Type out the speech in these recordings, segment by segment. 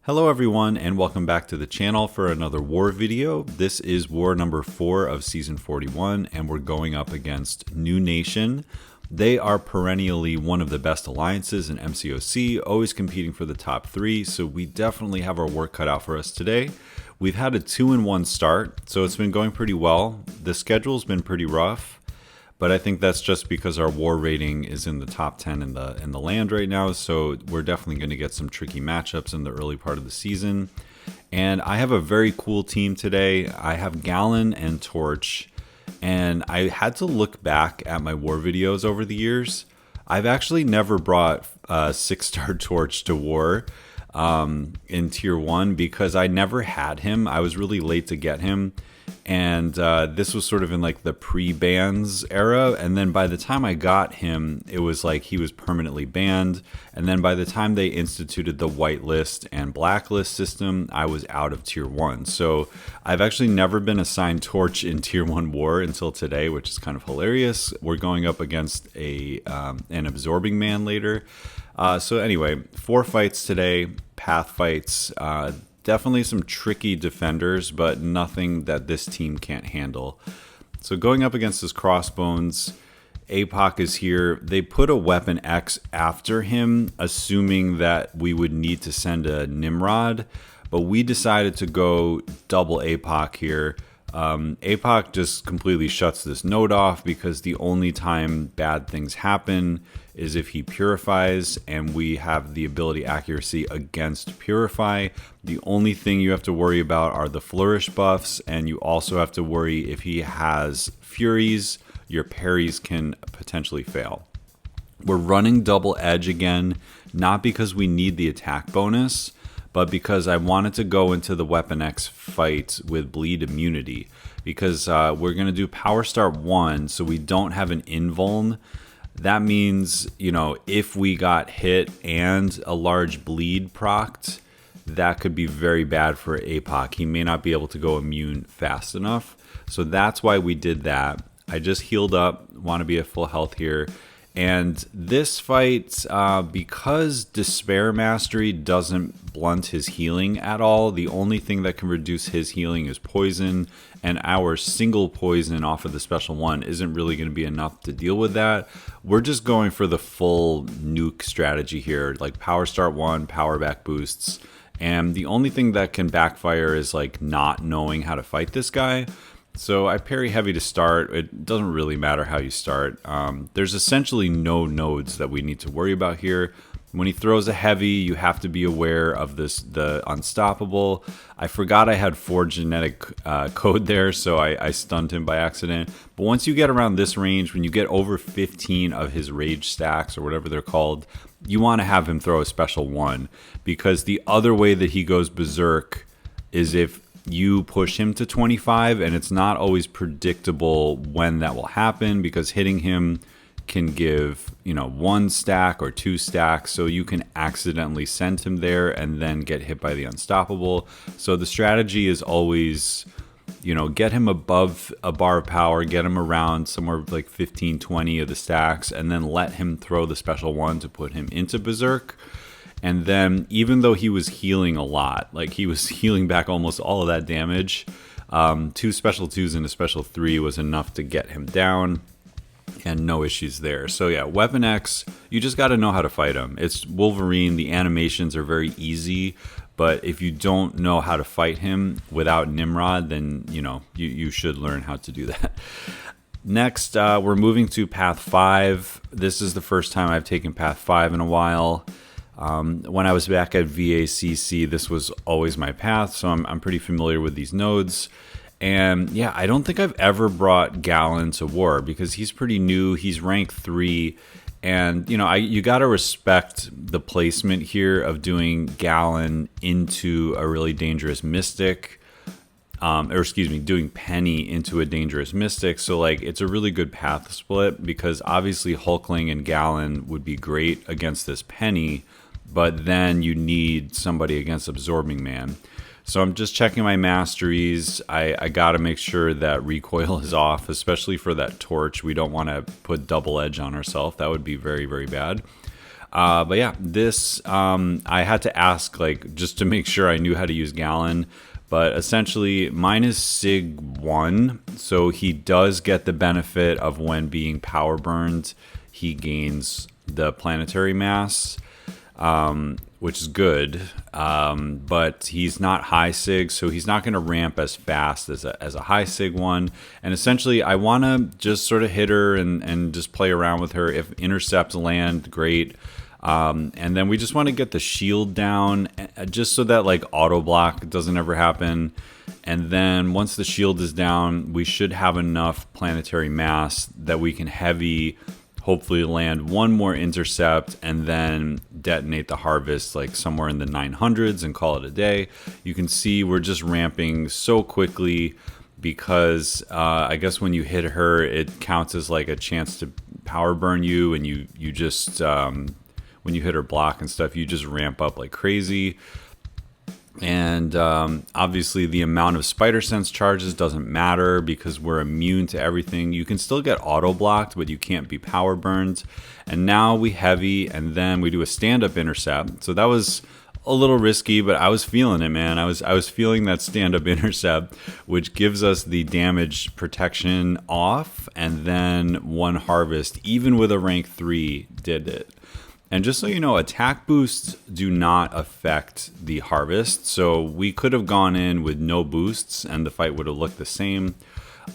Hello everyone and welcome back to the channel for another war video. This is war number 4 of season 41 and we're going up against NewN. They are perennially one of the best alliances in MCOC, always competing for the top 3, so we definitely have our work cut out for us today. We've had a 2-1 start, so it's been going pretty well. The schedule's been pretty rough, but I think that's just because our war rating is in the top 10 in the land right now, so we're definitely going to get some tricky matchups in the early part of the season. And I have a very cool team today. I have Galan and Torch, and I had to look back at my war videos over the years. I've actually never brought 6-star Torch to war in tier 1 because I never had him. I was really late to get him. And this was sort of in like the pre-bans era, and then by the time I got him, it was like he was permanently banned, and then by the time they instituted the whitelist and blacklist system, I was out of tier 1. So I've actually never been assigned Torch in tier 1 war until today, which is kind of hilarious. We're going up against an absorbing man later. So anyway, 4 fights today, path fights. Definitely some tricky defenders, but nothing that this team can't handle. So going up against his Crossbones, Apoc is here. They put a Weapon X after him, assuming that we would need to send a Nimrod, but we decided to go double Apoc here. Apoc just completely shuts this node off because the only time bad things happen is if he purifies, and we have the ability accuracy against purify. The only thing you have to worry about are the flourish buffs, and you also have to worry if he has furies, your parries can potentially fail. We're running double edge again, not because we need the attack bonus, but because I wanted to go into the Weapon X fight with bleed immunity, because we're going to do power start 1, so we don't have an invuln. That means, you know, if we got hit and a large bleed procced, that could be very bad for Apoc. He may not be able to go immune fast enough, so that's why we did that. I just healed up, want to be at full health here. And this fight, because Despair Mastery doesn't blunt his healing at all, the only thing that can reduce his healing is poison, and our single poison off of the special 1 isn't really going to be enough to deal with that. We're just going for the full nuke strategy here, like power start 1, power back boosts, and the only thing that can backfire is like not knowing how to fight this guy. So I parry heavy to start. It doesn't really matter how you start. There's essentially no nodes that we need to worry about here. When he throws a heavy, you have to be aware of the unstoppable. I forgot I had 4 genetic code there, so I stunned him by accident. But once you get around this range, when you get over 15 of his rage stacks or whatever they're called, you want to have him throw a special 1, because the other way that he goes berserk is if you push him to 25, and it's not always predictable when that will happen, because hitting him can give, you know, 1 stack or 2 stacks, so you can accidentally send him there and then get hit by the unstoppable. So the strategy is always, you know, get him above a bar of power, get him around somewhere like 15-20 of the stacks, and then let him throw the special 1 to put him into berserk. And then, even though he was healing a lot, like he was healing back almost all of that damage, 2 special 2s and a special 3 was enough to get him down, and no issues there. So yeah, Weapon X, you just got to know how to fight him. It's Wolverine, the animations are very easy, but if you don't know how to fight him without Nimrod, then, you know, you should learn how to do that. Next, we're moving to Path 5. This is the first time I've taken Path 5 in a while. When I was back at VACC, this was always my path, so I'm pretty familiar with these nodes. And yeah, I don't think I've ever brought Galan to war because he's pretty new. He's rank 3, and you know, you got to respect the placement here of doing Galan into a really dangerous mystic, or excuse me, doing Peni into a dangerous mystic. So like, it's a really good path split, because obviously Hulkling and Galan would be great against this Peni, but then you need somebody against Absorbing Man. So I'm just checking my masteries. I got to make sure that recoil is off, especially for that Torch. We don't want to put double edge on ourselves. That would be very, very bad. But yeah, this I had to ask like just to make sure I knew how to use Galan. But essentially, mine is SSx-1, so he does get the benefit of when being power burned, he gains the planetary mass, which is good. But he's not high sig, so he's not going to ramp as fast as a high sig one. And essentially, I want to just sort of hit her and just play around with her. If intercepts land, great. And then we just want to get the shield down just so that like auto block doesn't ever happen. And then once the shield is down, we should have enough planetary mass that we can heavy hopefully land one more intercept and then detonate the harvest like somewhere in the 900s and call it a day. You can see we're just ramping so quickly because I guess when you hit her, it counts as like a chance to power burn you, and you just when you hit her block and stuff, you just ramp up like crazy. And obviously the amount of spider sense charges doesn't matter because we're immune to everything. You can still get auto blocked, but you can't be power burned. And now we heavy, and then we do a stand-up intercept. So that was a little risky, but I was feeling it, man. I was feeling that stand-up intercept, which gives us the damage protection off, and then one harvest, even with a rank 3, did it. And just so you know, attack boosts do not affect the harvest. So we could have gone in with no boosts and the fight would have looked the same.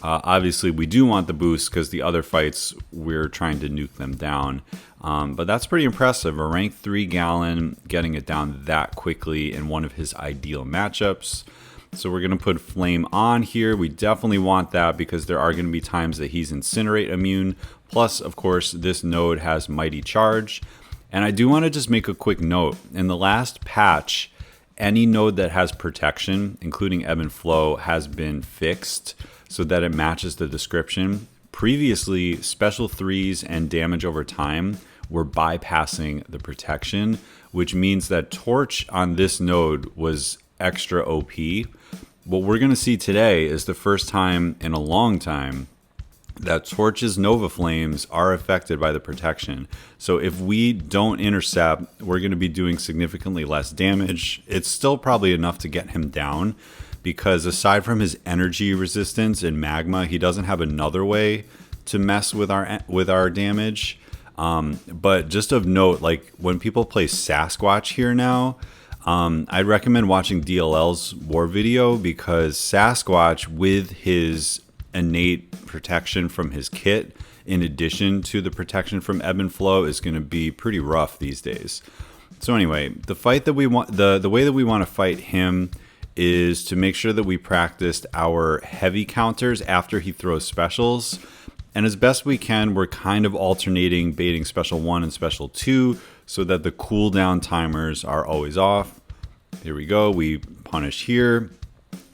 Obviously, we do want the boosts because the other fights, we're trying to nuke them down. But that's pretty impressive. A rank 3 Galan getting it down that quickly in one of his ideal matchups. So we're going to put Flame on here. We definitely want that because there are going to be times that he's Incinerate immune. Plus, of course, this node has Mighty Charge. And I do want to just make a quick note. In the last patch, any node that has protection, including ebb and flow, has been fixed so that it matches the description. Previously, special 3s and damage over time were bypassing the protection, which means that Torch on this node was extra OP. What we're going to see today is the first time in a long time that Torch's Nova Flames are affected by the protection. So if we don't intercept, we're going to be doing significantly less damage. It's still probably enough to get him down because aside from his energy resistance in magma, he doesn't have another way to mess with our damage. But just of note, like when people play Sasquatch here now, I'd recommend watching DLL's war video because Sasquatch with his innate protection from his kit in addition to the protection from ebb and flow is going to be pretty rough these days. So anyway, the fight that we want, the way that we want to fight him is to make sure that we practiced our heavy counters after he throws specials, and as best we can we're kind of alternating baiting special 1 and special 2 so that the cooldown timers are always off. Here we go, we punish here.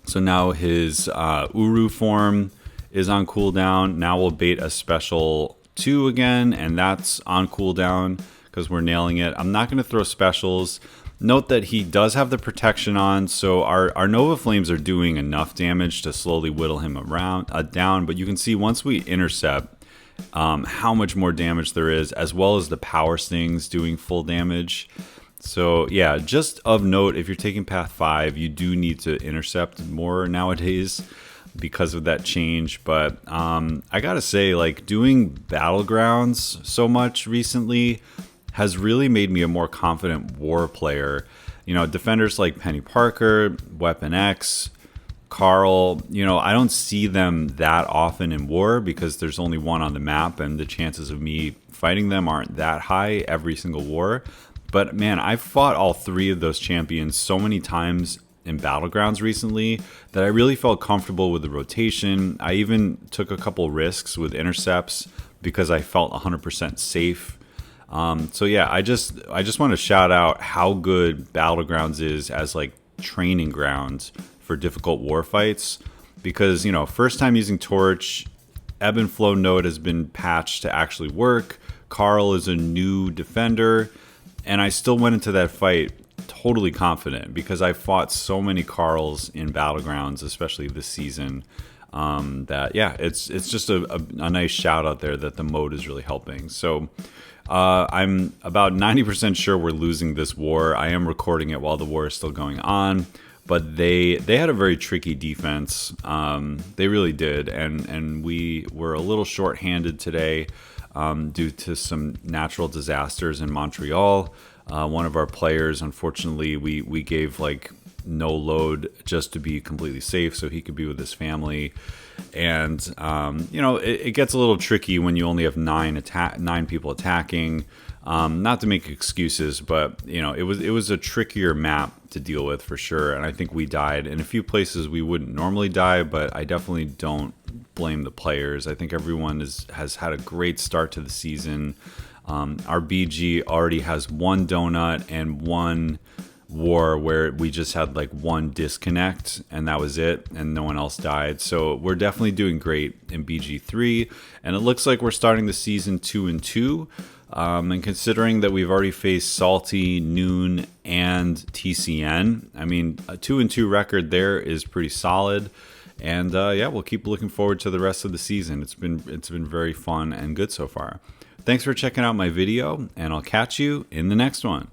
So now his Uru form is on cooldown. Now we'll bait a special 2 again, and that's on cooldown because we're nailing it. I'm not going to throw specials. Note that he does have the protection on, so our Nova Flames are doing enough damage to slowly whittle him down, but you can see once we intercept how much more damage there is, as well as the power stings doing full damage. So yeah, just of note, if you're taking path 5, you do need to intercept more nowadays because of that change. But I gotta say, like, doing Battlegrounds so much recently has really made me a more confident war player. You know, defenders like Peni Parker, Weapon X, Carl, you know, I don't see them that often in war because there's only one on the map and the chances of me fighting them aren't that high every single war. But man, I've fought all 3 of those champions so many times in Battlegrounds recently that I really felt comfortable with the rotation. I even took a couple risks with intercepts because I felt 100% safe. So yeah, I just want to shout out how good Battlegrounds is as like training grounds for difficult war fights, because, you know, first time using Torch, ebb and flow node has been patched to actually work. Carl is a new defender, and I still went into that fight totally confident because I fought so many Carls in Battlegrounds, especially this season, that yeah, it's just a nice shout out there that the mode is really helping. So I'm about 90% sure we're losing this war. I am recording it while the war is still going on, but they had a very tricky defense. They really did, and we were a little short-handed today due to some natural disasters in Montreal. One of our players, unfortunately, we gave like no load just to be completely safe so he could be with his family. And you know, it gets a little tricky when you only have nine people attacking. Not to make excuses, but you know, it was a trickier map to deal with for sure. And I think we died in a few places we wouldn't normally die, but I definitely don't blame the players. I think everyone has had a great start to the season. Our BG already has one donut and one war where we just had like one disconnect and that was it, and no one else died. So we're definitely doing great in BG3, and it looks like we're starting the season 2-2. And considering that we've already faced Salty, NewN, and TCN, I mean, a 2-2 record there is pretty solid. And yeah, we'll keep looking forward to the rest of the season. It's been very fun and good so far. Thanks for checking out my video, and I'll catch you in the next one.